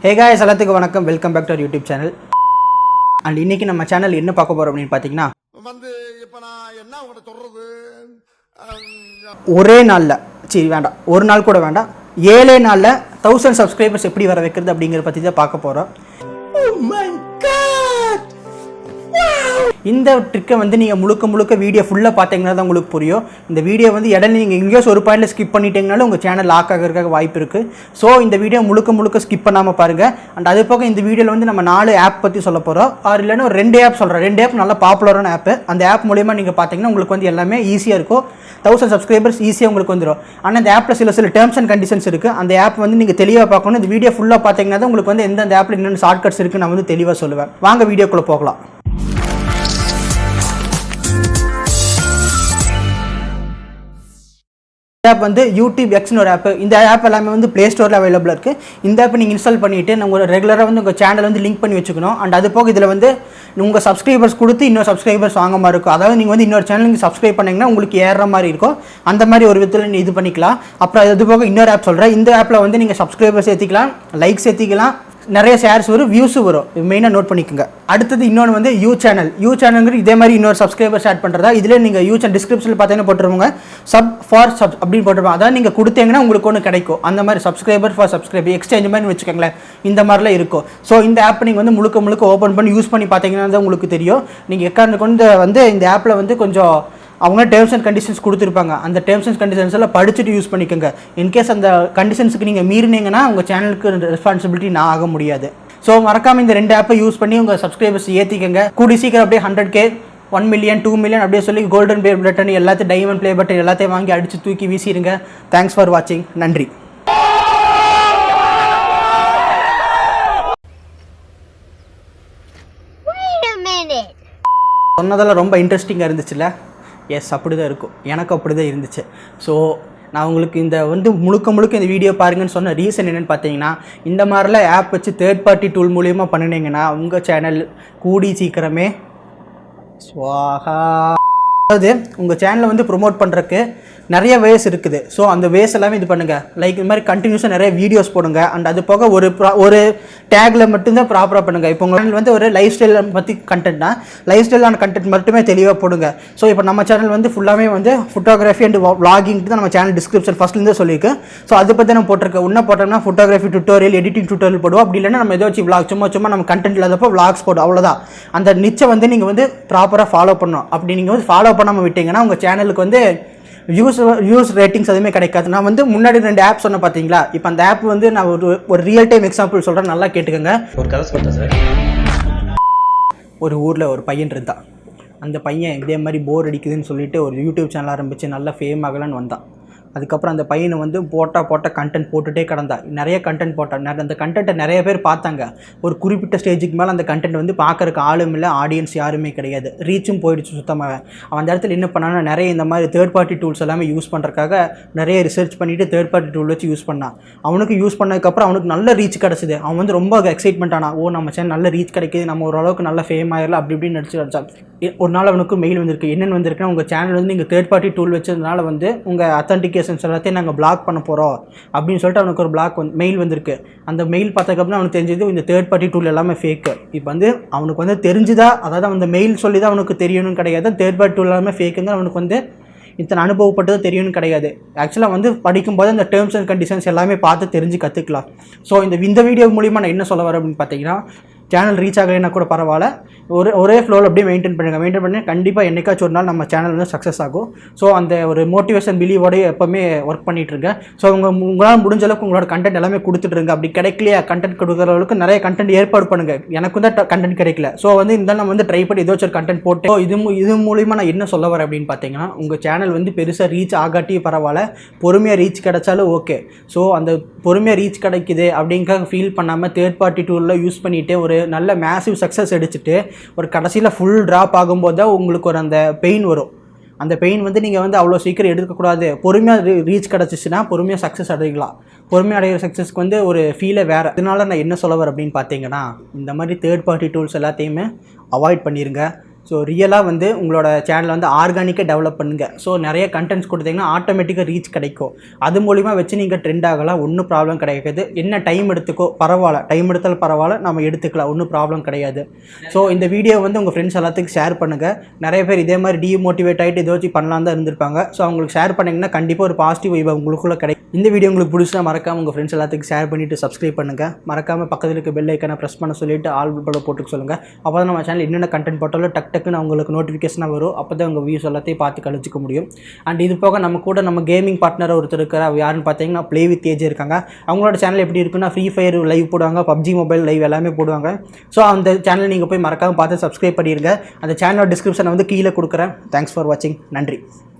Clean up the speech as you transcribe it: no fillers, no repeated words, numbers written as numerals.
Hey guys, எல்லாத்துக்கும் வணக்கம். Welcome back to our YouTube channel. And இன்னைக்கு நம்ம சேனல் என்ன பார்க்க போறோம் அப்படினு பாத்தீங்கன்னா இப்ப நான் என்ன உங்களை சொல்றது ஒரே நாள்ல வேண்டாம் ஒரு நாள் கூட வேண்டாம் 7 நாள்ல 1000 சப்ஸ்கிரைபர்ஸ் எப்படி வர வைக்கிறது அப்படிங்கற பத்தி தான் பார்க்க போறோம். Oh my god! இந்த ட்ரிக்கை வந்து நீங்கள் முழுக்க வீடியோ ஃபுல்லாக பார்த்தீங்கன்னா தான் உங்களுக்கு புரியும். இந்த வீடியோ வந்து இடையில நீங்கள் எங்கேயோ ஒரு பாயிண்டில் ஸ்கிப் பண்ணிட்டீங்கனாலும் உங்கள் சேனல் லாக் ஆகிறதுக்காக வாய்ப்பு இருக்குது. ஸோ இந்த வீடியோ முழுக்க ஸ்கிப் பண்ணாமல் பாருங்கள். அண்ட் அது போக இந்த வீடியோவில் வந்து நம்ம 4 ஆப் பற்றி சொல்ல போகிறோம். அது இல்லைன்னா ஒரு 2 ஆப் சொல்கிறோம். 2 ஆப் நல்லா பாப்புலரான ஆப். அந்த ஆப் மூலிமா நீங்கள் பார்த்தீங்கன்னா உங்களுக்கு வந்து எல்லாமே ஈஸியாக இருக்கும். 1000 சப்ஸ்கிரைபர்ஸ் ஈஸியாக உங்களுக்கு வந்துடும். ஆனால் இந்த ஆப்பில் சில டேர்ம்ஸ் அண்ட் கண்டிஷன்ஸ் இருக்குது. அந்த ஆப் வந்து நீங்கள் தெளிவாக பார்க்கணும். இந்த வீடியோ ஃபுல்லாக பார்த்தீங்கன்னா தான் உங்களுக்கு வந்து எந்த ஆப்பில் என்னென்ன ஷார்ட்கட்ஸ் இருக்குது நான் வந்து தெளிவாக சொல்லுவேன். வாங்க வீடியோக்குள்ளே போகலாம். ஆப் வந்து யூடியூப் எக்ஸ்னு ஒரு ஆப். இந்த ஆப் எல்லாமே வந்து ப்ளே ஸ்டோரில் அவைலபிளாக இருக்குது. இந்த ஆப் நீங்கள் இன்ஸ்டால் பண்ணிவிட்டு நம்ம ரெகுலராக வந்து உங்கள் சேனல் வந்து லிங்க் பண்ணி வச்சுக்கணும். அண்ட் அது போக இதில் வந்து உங்கள் சப்ஸ்கிரைபர்ஸ் கொடுத்து இன்னொரு சப்ஸ்கிரைபர்ஸ் வாங்க மாதிரி இருக்கும். அதாவது நீங்கள் வந்து இன்னொரு சேனலுக்கு சப்ஸ்கிரைப் பண்ணிங்கன்னா உங்களுக்கு ஏறுற மாதிரி இருக்கும். அந்த மாதிரி ஒரு விதத்தில் நீங்கள் இது பண்ணிக்கலாம். அப்புறம் அது போக இன்னொரு ஆப் சொல்கிறேன். இந்த ஆப்பில் வந்து நீங்கள் சப்ஸ்கிரைபர்ஸ் ஏற்றிக்கலாம், லைக்ஸ் ஏற்றிக்கலாம், நிறைய ஷேர்ஸ் வரும், வியூஸும் வரும். மெயினாக நோட் பண்ணிக்கோங்க. அடுத்தது இன்னொன்று வந்து யூ சேனல்ங்கிறது இதே மாதிரி இன்னொரு சப்ஸ்கிரைபர்ஸ் ஆட் பண்ணுறதா. இதில் நீங்கள் யூ சேனல் டிஸ்கிரிப்ஷனில் பார்த்தீங்கன்னா போட்டுருவாங்க சப் அப்படின்னு போட்டுருவாங்க. அதாவது நீங்கள் கொடுத்தீங்கன்னா உங்களுக்கு ஒன்று கிடைக்கும். அந்த மாதிரி சப்ஸ்கிரைபர் ஃபார் சப்ஸ்கிரைபர் எக்ஸ்சேஞ்ச் மாதிரி வச்சுக்கோங்களேன். இந்த மாதிரிலாம் இருக்கும். ஸோ இந்த ஆப் நீங்கள் வந்து முழுக்க ஓப்பன் பண்ணி யூஸ் பண்ணி பார்த்தீங்கன்னா தான் உங்களுக்கு தெரியும். நீங்கள் எக்காரணம் கொண்டு வந்து இந்த ஆப்பில் வந்து கொஞ்சம் அவங்க டேர்ம்ஸ் அண்ட் கண்டிஷன்ஸ் கொடுத்துருப்பாங்க. அந்த டேர்ம்ஸ் அண்ட் கண்டிஷன்ஸ் எல்லாம் படிச்சுட்டு யூஸ் பண்ணிக்கோங்க. இன்கேஸ் அந்த கண்டிஷன்ஸுக்கு நீங்கள் மீறினீங்கன்னா உங்கள் சேனலுக்கு ரெஸ்பான்சிபிலிட்டி நான் ஆக முடியாது. ஸோ மறக்காமல் இந்த 2 ஆப்பை யூஸ் பண்ணி உங்கள் சப்ஸ்கிரைபர்ஸ் ஏற்றிக்கங்க. கூடி சீக்கிரம் அப்படியே 100K 1 மில்லியன் 2 மில்லியன் அப்படியே சொல்லி கோல்டன் பிளே பட்டன் எல்லாத்தையும் டைமண்ட் பிளே பட்டன் எல்லாத்தையும் வாங்கி அடித்து தூக்கி வீசிடுங்க. தேங்க்ஸ் ஃபார் வாட்சிங். நன்றி. சொன்னதெல்லாம் ரொம்ப இன்ட்ரெஸ்டிங்காக இருந்துச்சுல்ல? எஸ், அப்படி தான் இருக்கும். எனக்கு அப்படி தான் இருந்துச்சு. ஸோ நான் உங்களுக்கு இந்த வந்து முழுக்க இந்த வீடியோ பாருங்கன்னு சொன்ன ரீசன் என்னென்னு பார்த்தீங்கன்னா, இந்த மாதிரிலாம் ஆப் வச்சு தேர்ட் பார்ட்டி டூல் மூலிமா பண்ணினீங்கன்னா உங்கள் சேனல் கூடி சீக்கிரமே ஸ்வாஹா. அதாவது உங்கள் சேனலை வந்து ப்ரொமோட் பண்ணுறதுக்கு நிறைய வேஸ் இருக்குது. ஸோ அந்த வேஸ் எல்லாமே இது பண்ணுங்கள். லைக் இது மாதிரி கண்டினியூஸாக நிறைய வீடியோஸ் போடுங்க. அண்ட் அது போக ஒரு டேக்கில் மட்டும்தான் ப்ராப்பராக பண்ணுங்கள். இப்போ உங்கள் சேனல் வந்து ஒரு லைஃப் ஸ்டைல் பற்றி கண்டென்ட்னா லைஃப் ஸ்டைலான கண்டென்ட் மட்டுமே தெளிவாக போடுங்க. ஸோ இப்போ நம்ம சேனல் வந்து ஃபுல்லாகவே வந்து ஃபோட்டோகிராஃபி அண்ட் விளாகிங் தான் நம்ம சேனல் டிஸ்கிரிப்ஷன் ஃபஸ்ட்லேருந்து சொல்லியிருக்கேன். ஸோ அதை பற்றி நம்ம போட்டிருக்கேன். இன்னும் போட்டோம்னா ஃபோட்டோகிராஃபி டுட்டோரியல், எடிட்டிங் டுட்டோரியல் போடுவோம். அப்படி இல்லைன்னா நம்ம ஏதோ வச்சு விளாக் சும்மா நம்ம கண்டென்ட் இல்லாதப்போ விளாக்ஸ் போடும். அவ்வளோதான். அந்த நிச்சை வந்து நீங்கள் வந்து ப்ராப்பராக ஃபாலோ பண்ணணும். அப்படி நீங்கள் வந்து ஃபாலோ பண்ணாமல் விட்டீங்கன்னா உங்கள் சேனலுக்கு வந்து வியூஸ் ரேட்டிங்ஸ் எதுவுமே கிடைக்காது. நான் வந்து முன்னாடி 2 ஆப் சொன்னேன் பார்த்தீங்களா? இப்போ அந்த ஆப் வந்து நான் ஒரு ரியல் டைம் எக்ஸாம்பிள் சொல்கிறேன், நல்லா கேட்டுக்கோங்க. ஒரு கதை சொல்கிறேன் சார். ஒரு ஊரில் ஒரு பையன் இருந்தான். அந்த பையன் இதே மாதிரி போர் அடிக்குதுன்னு சொல்லிட்டு ஒரு யூடியூப் சேனல் ஆரம்பித்து நல்லா ஃபேம் ஆகலான்னு வந்தான். அதுக்கப்புறம் அந்த பையனை வந்து போட்ட கண்டென்ட் போட்டுகிட்டே கிடந்தான். நிறைய கண்டென்ட் போட்டான். அந்த கண்டென்ட்டை நிறைய பேர் பார்த்தாங்க. ஒரு குறிப்பிட்ட ஸ்டேஜுக்கு மேலே அந்த கண்டென்ட் வந்து பார்க்குறக்கு ஆளும் இல்லை, ஆடியன்ஸ் யாருமே கிடையாது. ரீச்சும் போயிடுச்சு சுத்தமாக. அவன் அந்த இடத்துல என்ன பண்ணான்னா நிறைய இந்த மாதிரி தேர்ட் பார்ட்டி டூல்ஸ் எல்லாமே யூஸ் பண்ணுறதுக்காக நிறைய ரிசர்ச் பண்ணிவிட்டு தேர்ட் பார்ட்டி டூல் வச்சு யூஸ் பண்ணான். அவனுக்கு யூஸ் பண்ணதுக்கப்புறம் அவனுக்கு நல்ல ரீச் கிடச்சிது. அவன் வந்து ரொம்ப எக்ஸைட்மெண்ட் ஆனான். ஓ, நம்ம சேனல் நல்ல ரீச் கிடைக்கிது, நம்ம ஓரளவுக்கு நல்ல ஃபேம் ஆகிடலாம் அப்படி இப்படின்னு நடிச்சு. ஒரு நாள் அவனுக்கு மெயில் வந்திருக்கு. என்னென்னு வந்திருக்குன்னா, உங்கள் சேனல் வந்து நீங்கள் தேர்ட் பார்ட்டி டூல் வச்சதுனால வந்து உங்கள் அத்தன்டிகேஷன்ஸ் எல்லாத்தையும் நாங்கள் பிளாக் பண்ண போகிறோம் அப்படின்னு சொல்லிட்டு அவனுக்கு ஒரு மெயில் வந்திருக்கு. அந்த மெயில் பார்த்ததுக்கப்புறம் அவனுக்கு தெரிஞ்சது இந்த தேர்ட் பார்ட்டி டூல் எல்லாமே ஃபேக்கு. இப்போ வந்து அவனுக்கு வந்து தெரிஞ்சுதா, அதாவது அந்த மெயில் சொல்லி தான் அவனுக்கு தெரியணும்னு கிடையாது. தேர்ட் பார்ட்டி டூல் எல்லாமே ஃபேக்குங்க அவனுக்கு வந்து இத்தனை அனுபவப்பட்டது தெரியணும்னு கிடையாது. ஆக்சுவலாக வந்து படிக்கும்போது அந்த டேர்ம்ஸ் அண்ட் கண்டிஷன்ஸ் எல்லாமே பார்த்து தெரிஞ்சு கற்றுக்கலாம். ஸோ இந்த வீடியோ மூலிமா நான் என்ன சொல்ல வரேன் அப்படின்னு பார்த்தீங்கன்னா, சேனல் ரீச் ஆகலைன்னா கூட பரவாயில்ல, ஒரே ஃப்ளோவில் அப்படியே மெயின்டைன் பண்ணி கண்டிப்பாக என்றைக்காச்சும் ஒரு நாள் நம்ம சேனல் வந்து சக்ஸஸ் ஆகும். ஸோ அந்த ஒரு மோட்டிவேஷன் பிலீவோடய எப்போவுமே ஒர்க் பண்ணிகிட்ருங்க. ஸோ உங்களால் முடிஞ்ச அளவுக்கு உங்களோட கண்டென்ட் எல்லாமே கொடுத்துட்ருங்க. அப்படி கிடைக்கலையா, கண்டென்ட் கொடுக்குற அளவுக்கு நிறைய கண்டென்ட் ஏற்பாடு பண்ணுங்கள். எனக்கு தான் கண்டென்ட் கிடைக்கல. ஸோ வந்து இந்த நம்ம வந்து ட்ரை பண்ணி ஏதாச்சும் ஒரு கண்டென்ட் போட்டு இது மூலிமா நான் என்ன சொல்ல வரேன் அப்படின்னு பார்த்தீங்கன்னா, உங்கள் சேனல் வந்து பெருசாக ரீச் ஆகாட்டியும் பரவாயில்ல, பொறுமையாக ரீச் கிடைச்சாலும் ஓகே. ஸோ அந்த பொறுமையாக ரீச் கிடைக்குது அப்படிங்கிறத ஃபீல் பண்ணாமல் தேர்ட் பார்ட்டி டூலில் யூஸ் பண்ணிவிட்டு ஒரு நல்ல மேசிவ் சக்ஸஸ் அடிச்சுட்டு ஒரு கடைசியில் ஃபுல் ட்ராப் ஆகும்போது தான் உங்களுக்கு ஒரு அந்த பெயின் வரும். அந்த பெயின் வந்து நீங்கள் வந்து அவ்வளோ சீக்கிரம் எடுக்கக்கூடாது. பொறுமையாக ரீச் கிடச்சிச்சுன்னா பொறுமையாக சக்ஸஸ் அடையலாம். பொறுமையாக அடைகிற சக்ஸஸ்க்கு வந்து ஒரு ஃபீலே வேறு. அதனால நான் என்ன சொல்ல வரேன் அப்படின்னு பார்த்தீங்கன்னா, இந்த மாதிரி தேர்ட் பார்ட்டி டூல்ஸ் எல்லாத்தையுமே அவாய்ட் பண்ணிடுங்க. ஸோ ரியலாக வந்து உங்களோட சேனலை வந்து ஆர்கானிக்காக டெவலப் பண்ணுங்கள். ஸோ நிறைய கண்டென்ட்ஸ் கொடுத்தீங்கன்னா ஆட்டோமேட்டிக்காக ரீச் கிடைக்கும். அது மூலிமா வச்சு நீங்கள் ட்ரெண்ட் ஆகலாம், ஒன்றும் ப்ராப்ளம் கிடையாது. என்ன டைம் எடுத்துக்கோ பரவாயில்ல, டைம் எடுத்தாலும் பரவாயில்ல, நம்ம எடுத்துக்கலாம், ஒன்றும் ப்ராப்ளம் கிடையாது. ஸோ இந்த வீடியோ வந்து உங்கள் ஃப்ரெண்ட்ஸ் எல்லாத்துக்கும் ஷேர் பண்ணுங்கள். நிறைய பேர் இதே மாதிரி டிமோட்டிவேட் ஆகிட்டு இதை வச்சு பண்ணலாம் தான் இருந்திருப்பாங்க. ஸோ அவங்களுக்கு ஷேர் பண்ணிங்கன்னா கண்டிப்பாக ஒரு பாசிட்டிவ் வைப் உங்களுக்குள்ளே கிடைக்கும். இந்த வீடியோ உங்களுக்கு பிடிச்சா மறக்காமல் உங்கள் ஃப்ரெண்ட்ஸ் எல்லாத்துக்கும் ஷேர் பண்ணிவிட்டு சப்ஸ்கிரைப் பண்ணுங்கள். மறக்காமல் பக்கத்தில் இருக்க பெல் ஐக்கனை ப்ரெஸ் பண்ண சொல்லிவிட்டு ஆல் பட்டன் போட்டுக்க சொல்லுங்கள். அப்போ தான் நம்ம சேனல் என்னென்ன கண்டென்ட் போட்டாலும் டக்குன்னு அவங்களுக்கு நோட்டிஃபிகேஷனாக வரும். அப்போ தான் உங்கள் வியூஸ் எல்லாத்தையும் பார்த்து கழிச்சிக்க முடியும். அண்ட் இது போக நம்ம கூட நம்ம கேமிங் பார்ட்னர் ஒருத்தர் இருக்கிற யாருன்னு பார்த்தீங்கன்னா ப்ளே வித் ஏஜ் இருக்காங்க. அவங்களோட சேனல் எப்படி இருக்குன்னா ஃப்ரீ ஃபயர் லைவ் போடுவாங்க, பப்ஜி மொபைல் லைவ் எல்லாமே போடுவாங்க. ஸோ அந்த சேனல் நீங்கள் போய் மறக்காமல் பார்த்து சப்ஸ்கிரைப் பண்ணிடுங்க. அந்த சேனலோட டிஸ்கிரிப்ஷனை வந்து கீழே கொடுக்குறேன். தேங்க்ஸ் ஃபார் வாட்சிங். நன்றி.